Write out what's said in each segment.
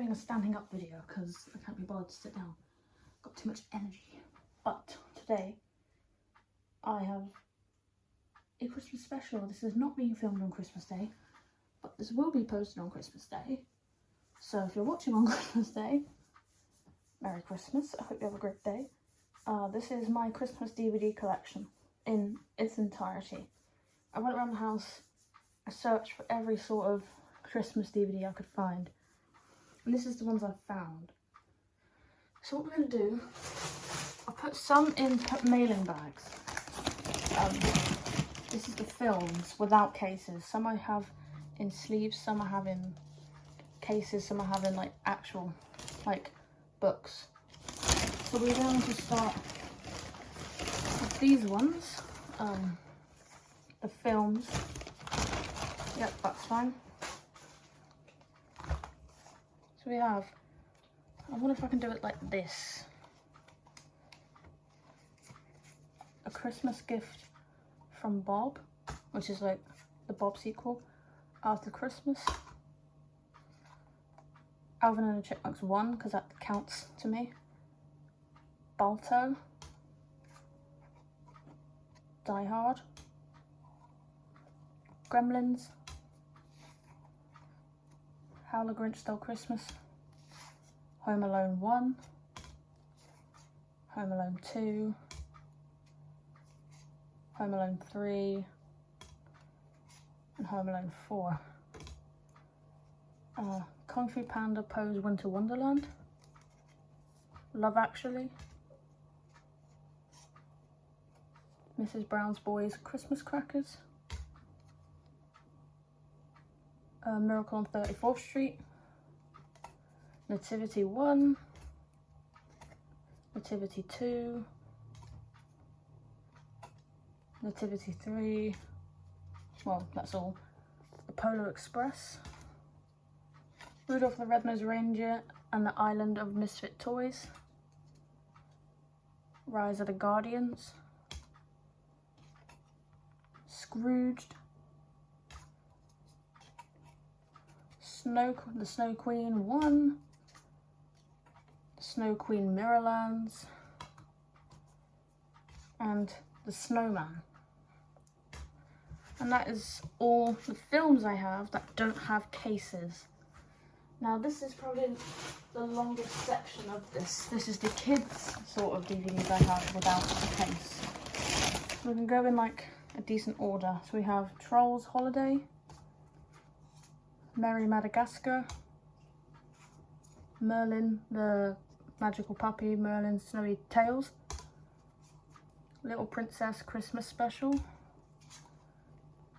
doing a standing up video because I can't be bothered to sit down. Got too much energy. But today I have a Christmas special. This is not being filmed on Christmas Day, but this will be posted on Christmas Day. So if you're watching on Christmas Day, Merry Christmas. I hope you have a great day. This is my Christmas DVD collection in its entirety. I went around the house, I searched for every sort of Christmas DVD I could find. And this is the ones I've found. So what we're going to do, I'll put some in mailing bags. This is the films without cases. Some I have in sleeves, some I have in cases, some I have in like actual like books. So we're going to start with these ones, the films. Yep, that's fine. So we have, I wonder if I can do it like this. A Christmas Gift from Bob, which is like the Bob sequel, After Christmas. Alvin and the Chipmunks 1, because that counts to me. Balto. Die Hard. Gremlins. How the Grinch Stole Christmas. Home Alone 1. Home Alone 2. Home Alone 3. And Home Alone 4. Kung Fu Panda Poe's Winter Wonderland. Love Actually. Mrs. Brown's Boys Christmas Crackers. Miracle on 34th Street. Nativity 1. Nativity 2. Nativity 3. Well, that's all. The Polar Express. Rudolph the Red-Nosed Reindeer and the Island of Misfit Toys. Rise of the Guardians. Scrooged. The Snow Queen 1. The Snow Queen Mirrorlands. And The Snowman. And that is all the films I have that don't have cases. Now this is probably the longest section of this. This is the kids sort of DVDs I have without a case. We can go in like a decent order. So we have Trolls Holiday, Merry Madagascar, Merlin the Magical Puppy, Merlin's Snowy Tales, Little Princess Christmas Special,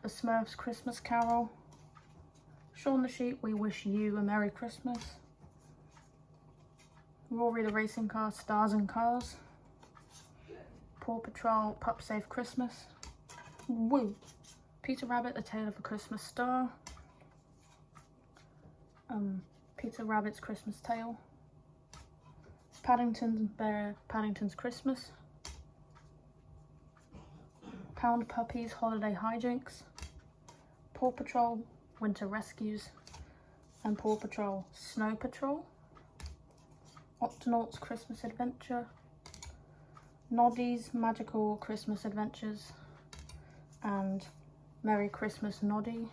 The Smurfs Christmas Carol, Shaun the Sheep, We Wish You a Merry Christmas, Rory the Racing Car, Stars and Cars, Paw Patrol, Pup Save Christmas, woo, Peter Rabbit, The Tale of a Christmas Star, Peter Rabbit's Christmas Tale, Paddington Bear, Paddington's Christmas, Pound Puppies Holiday Hijinks, Paw Patrol Winter Rescues, and Paw Patrol Snow Patrol, Octonauts Christmas Adventure, Noddy's Magical Christmas Adventures, and Merry Christmas Noddy,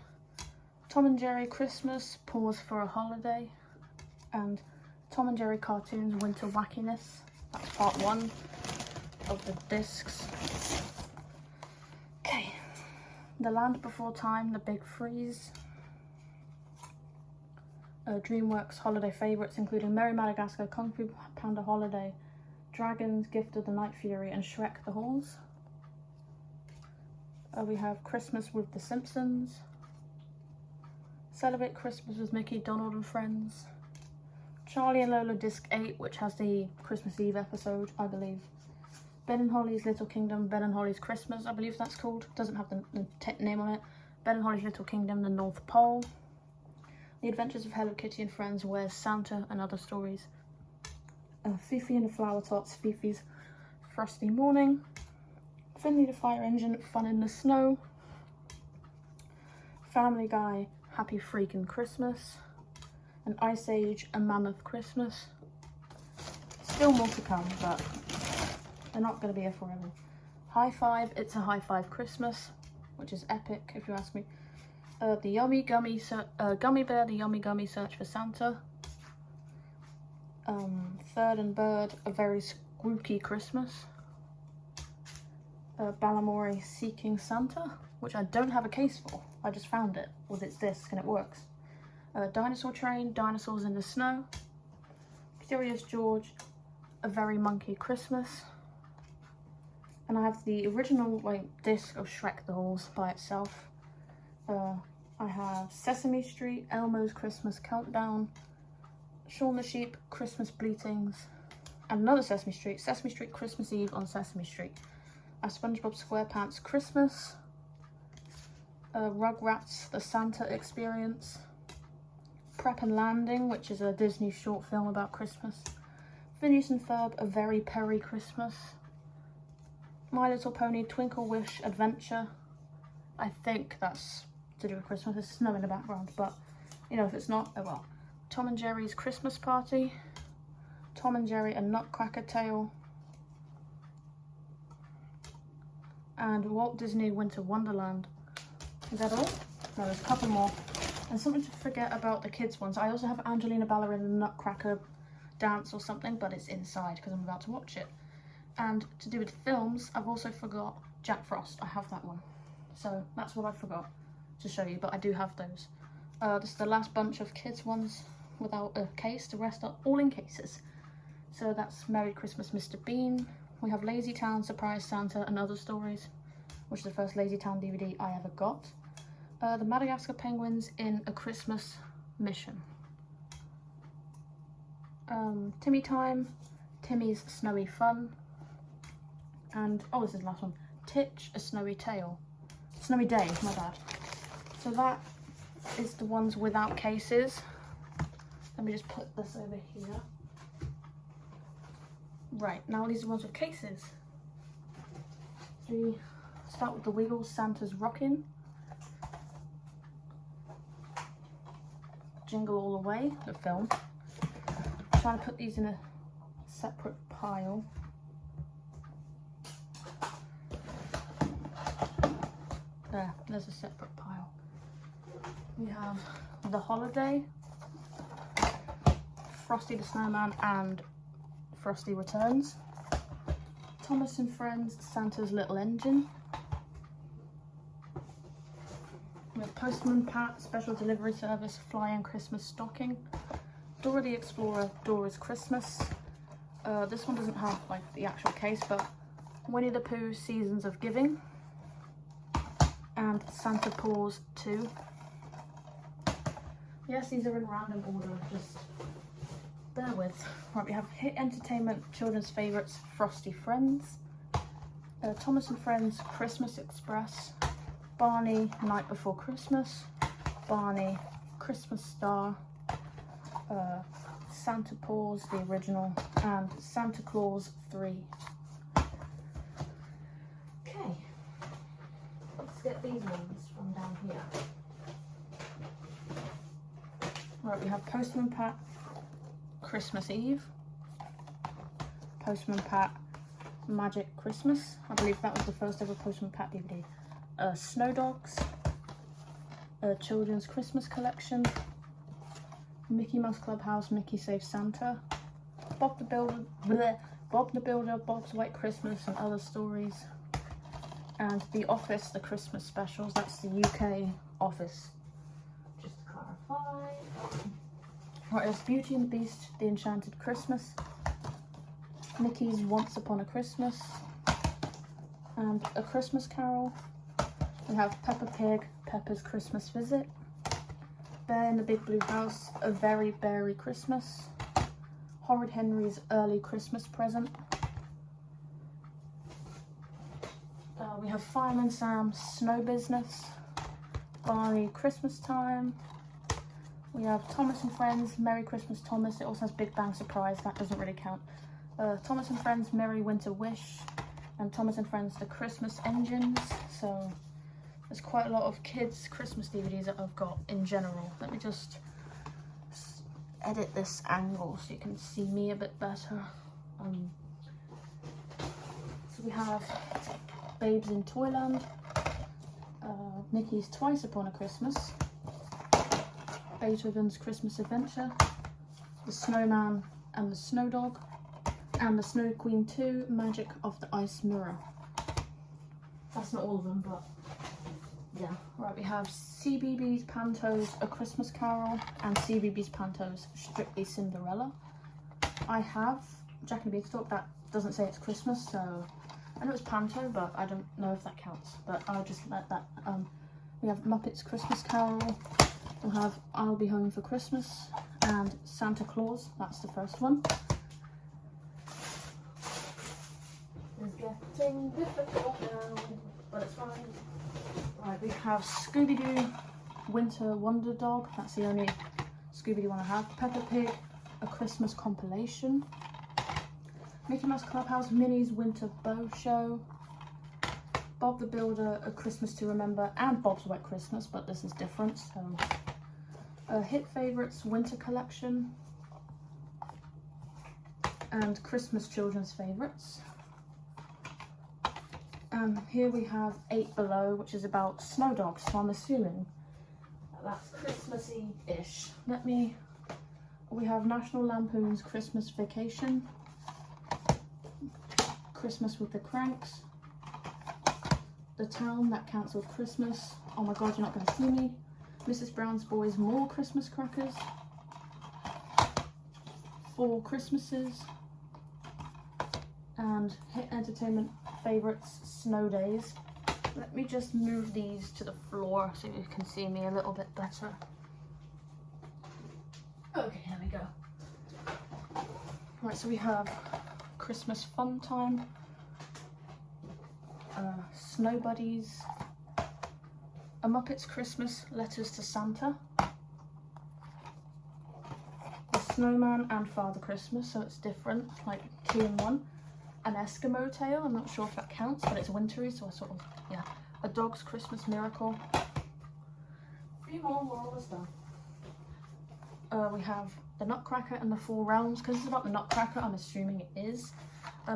Tom and Jerry Christmas, Pause for a Holiday, and Tom and Jerry Cartoons Winter Wackiness. That's part 1 of the discs. Okay, The Land Before Time, The Big Freeze, DreamWorks holiday favourites including Merry Madagascar, Kung Fu Panda Holiday, Dragons, Gift of the Night Fury, and Shrek the Halls. We have Christmas with the Simpsons, Celebrate Christmas with Mickey, Donald and Friends, Charlie and Lola Disc 8, which has the Christmas Eve episode, I believe, Ben and Holly's Little Kingdom, Ben and Holly's Christmas, I believe that's called, doesn't have the name on it, Ben and Holly's Little Kingdom, The North Pole, The Adventures of Hello Kitty and Friends, Where's Santa, and Other Stories, Fifi and the Flower Tots, Fifi's Frosty Morning, Finley the Fire Engine, Fun in the Snow, Family Guy, Happy Freaking Christmas, an Ice Age, a Mammoth Christmas. Still more to come, but they're not going to be here forever. High Five, It's a High Five Christmas, which is epic if you ask me. The Gummy Bear, The Yummy Gummy Search for Santa. Third and Bird, A Very Spooky Christmas. Balamori, Seeking Santa, which I don't have a case for. I just found it with its disc and it works. Dinosaur Train, Dinosaurs in the Snow. Curious George, A Very Monkey Christmas. And I have the original disc of Shrek the Halls by itself. I have Sesame Street, Elmo's Christmas Countdown, Shaun the Sheep, Christmas Bleatings, and another Sesame Street Christmas Eve on Sesame Street. I have SpongeBob SquarePants Christmas, Rugrats, The Santa Experience, Prep and Landing, which is a Disney short film about Christmas, Phineas and Ferb, A Very Perry Christmas, My Little Pony, Twinkle Wish Adventure. I think that's to do with Christmas. There's snow in the background, but you know, if it's not, oh well. Tom and Jerry's Christmas Party, Tom and Jerry, A Nutcracker Tale, and Walt Disney Winter Wonderland. Is that all? No, there's a couple more. And something to forget about the kids ones. I also have Angelina Ballerina and the Nutcracker dance or something, but it's inside because I'm about to watch it. And to do with films, I've also forgot Jack Frost. I have that one. So that's what I forgot to show you, but I do have those. This is the last bunch of kids ones without a case. The rest are all in cases. So that's Merry Christmas, Mr. Bean. We have Lazy Town, Surprise Santa, and Other Stories, which is the first Lazy Town DVD I ever got. The Madagascar Penguins in A Christmas Mission. Timmy Time, Timmy's Snowy Fun, and oh, this is the last one. Titch, A Snowy Tale. Snowy Day, my bad. So that is the ones without cases. Let me just put this over here. Right, now these are ones with cases. So we start with the Wiggles, Santa's Rockin'. Jingle All the Way, the film. I'm trying to put these in a separate pile. There's a separate pile. We have The Holiday, Frosty the Snowman and Frosty Returns, Thomas and Friends, Santa's Little Engine. We have Postman Pat, Special Delivery Service, Flying Christmas Stocking, Dora the Explorer, Dora's Christmas. This one doesn't have the actual case, but Winnie the Pooh, Seasons of Giving, and Santa Paws 2. Yes, these are in random order, just bear with. Right, we have Hit Entertainment, Children's Favourites, Frosty Friends, Thomas and Friends, Christmas Express, Barney, Night Before Christmas, Barney, Christmas Star, Santa Paws, the original, and Santa Claus 3. Okay, let's get these ones from down here. Right, we have Postman Pat, Christmas Eve, Postman Pat, Magic Christmas. I believe that was the first ever Postman Pat DVD. Snow Dogs, Children's Christmas Collection, Mickey Mouse Clubhouse, Mickey Saves Santa, Bob the Builder, Bob's White Christmas and Other Stories, and The Office, the Christmas specials. That's the UK Office, just to clarify. Right, there's Beauty and the Beast, The Enchanted Christmas, Mickey's Once Upon a Christmas, and A Christmas Carol. We have Peppa Pig, Peppa's Christmas Visit, Bear in the Big Blue House, A Very Berry Christmas, Horrid Henry's Early Christmas Present. We have Fireman Sam, Snow Business, Barney, Christmas Time. We have Thomas and Friends, Merry Christmas Thomas. It also has Big Bang Surprise, that doesn't really count. Thomas and Friends, Merry Winter Wish, and Thomas and Friends, The Christmas Engines. So there's quite a lot of kids' Christmas DVDs that I've got in general. Let me just edit this angle so you can see me a bit better. So we have Babes in Toyland, Mickey's Twice Upon a Christmas, Beethoven's Christmas Adventure, The Snowman and the Snow Dog, and the Snow Queen 2, Magic of the Ice Mirror. That's not all of them, but yeah. Right, we have CBeebies Panto's A Christmas Carol and CBeebies Panto's Strictly Cinderella. I have Jack and the Beanstalk. That doesn't say it's Christmas, so I know it's Panto, but I don't know if that counts. But I'll just let that. We have Muppets Christmas Carol. We'll have I'll Be Home for Christmas and Santa Claus. That's the first one. It's getting difficult now, but it's fine. Right, we have Scooby-Doo Winter Wonder Dog. That's the only Scooby-Doo one I have. Peppa Pig A Christmas Compilation. Mickey Mouse Clubhouse Minnie's Winter Bow Show. Bob the Builder A Christmas to Remember, and Bob's Wet Christmas, but this is different. So Hit Favorites Winter Collection and Christmas Children's Favorites. Here we have 8 Below, which is about snow dogs, so I'm assuming that's Christmassy-ish. We have National Lampoon's Christmas Vacation, Christmas with the Cranks, The Town That Cancelled Christmas, Oh My God, You're Not Gonna See Me, Mrs. Brown's Boys More Christmas Crackers, 4 Christmases, and Hit Entertainment Favorites Snow Days. Let me just move these to the floor so you can see me a little bit better. Okay, here we go. Right, so we have Christmas Fun Time, Snow Buddies, A Muppets Christmas Letters to Santa, The Snowman and Father Christmas, so it's different, like 2 in 1. An Eskimo Tale, I'm not sure if that counts, but it's wintry, so I sort of, yeah. A Dog's Christmas Miracle. 3 more, we're almost done. We have The Nutcracker and the 4 Realms. Because it's about the Nutcracker, I'm assuming it is.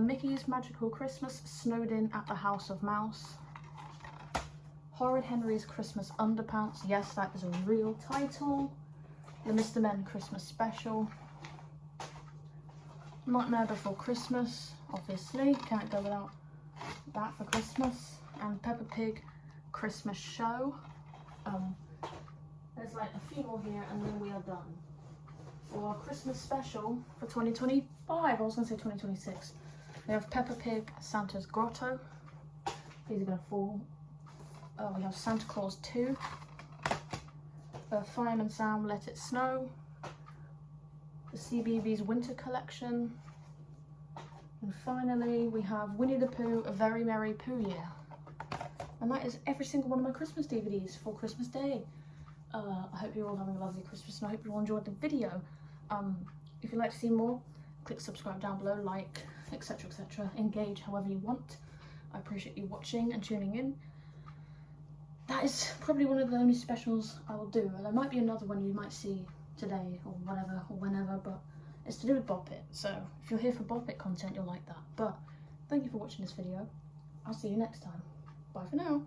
Mickey's Magical Christmas, Snowed In at the House of Mouse. Horrid Henry's Christmas Underpants, yes, that is a real title. The Mr. Men Christmas Special. Nightmare Before Christmas, obviously, can't go without that for Christmas. And Peppa Pig Christmas Show. There's like a few more here and then we are done. For our Christmas special for 2025, I was going to say 2026. We have Peppa Pig Santa's Grotto. These are going to fall. We have Santa Claus 2. Fireman Sam Let It Snow. The CBeebies Winter Collection. And finally, we have Winnie the Pooh, A Very Merry Pooh Year. And that is every single one of my Christmas DVDs for Christmas Day. I hope you're all having a lovely Christmas and I hope you all enjoyed the video. If you'd like to see more, click subscribe down below, like, etc, etc. Engage however you want. I appreciate you watching and tuning in. That is probably one of the only specials I will do. And there might be another one you might see today or whatever or whenever, but it's to do with Bop It. So if you're here for Bop It content, you'll like that. But thank you for watching this video. I'll see you next time. Bye for now.